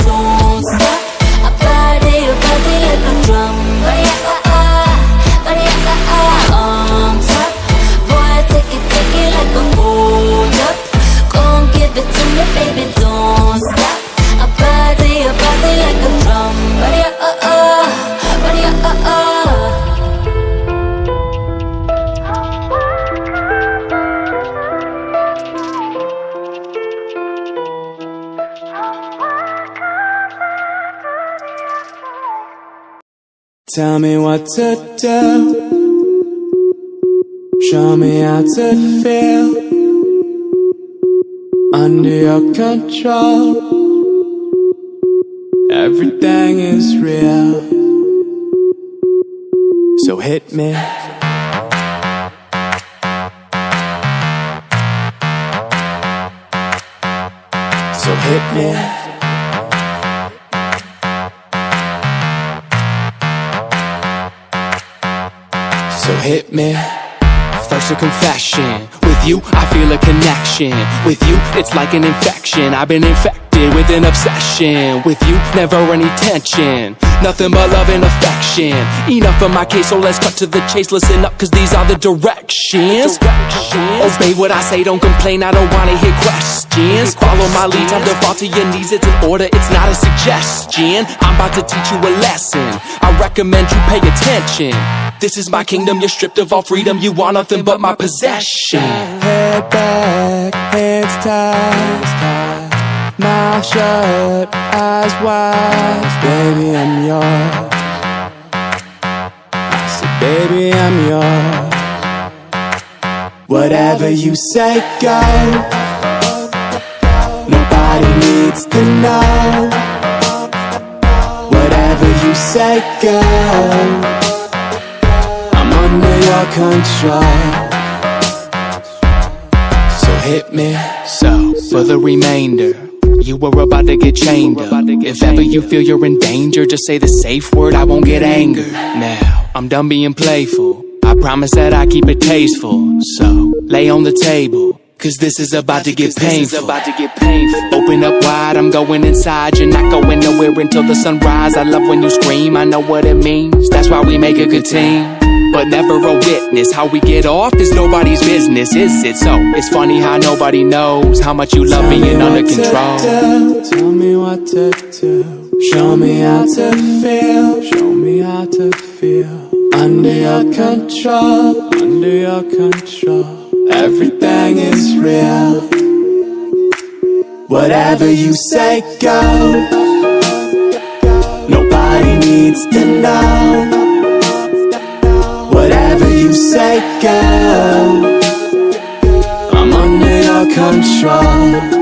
don't stop. I party like a drum. Body on top. Boy, take it like a hold up. Gon' give it to me, baby, don't stop. I party like a drum. Body Tell me what to do. Show me how to feel. Under your control. Everything is real. So hit me. So hit me. So hit me. First a confession. With you, I feel a connection. With you, it's like an infection. I've been infected with an obsession. With you, never any tension. Nothing but love and affection. Enough of my case, so let's cut to the chase. Listen up, cause these are the directions. Obey what I say, don't complain, I don't wanna hear questions. Follow my lead, time to fall to your knees. It's an order, it's not a suggestion. I'm about to teach you a lesson. I recommend you pay attention. This is my kingdom, you're stripped of all freedom. You want nothing but my possession. Head back, hands tied, mouth shut, eyes wide. Baby, I'm yours. I said, baby, I'm yours. Whatever you say, go. Nobody needs to know. Whatever you say, go. Under your control. So hit me. So for the remainder, you were about to get chained up. If ever you feel you're in danger, just say the safe word, I won't get angered. Now, I'm done being playful. I promise that I keep it tasteful. So, lay on the table, cause this is about to get painful. Open up wide, I'm going inside. You're not going nowhere until the sunrise. I love when you scream, I know what it means. That's why we make a good team. But never a witness. How we get off is nobody's business, is it? So it's funny how nobody knows how much you love being under control. Tell me what to do. Show me how to feel. Show me how to feel. Under your control. Under your control. Everything is real. Whatever you say, go. Nobody needs to know. Whatever you say, go. I'm under your control.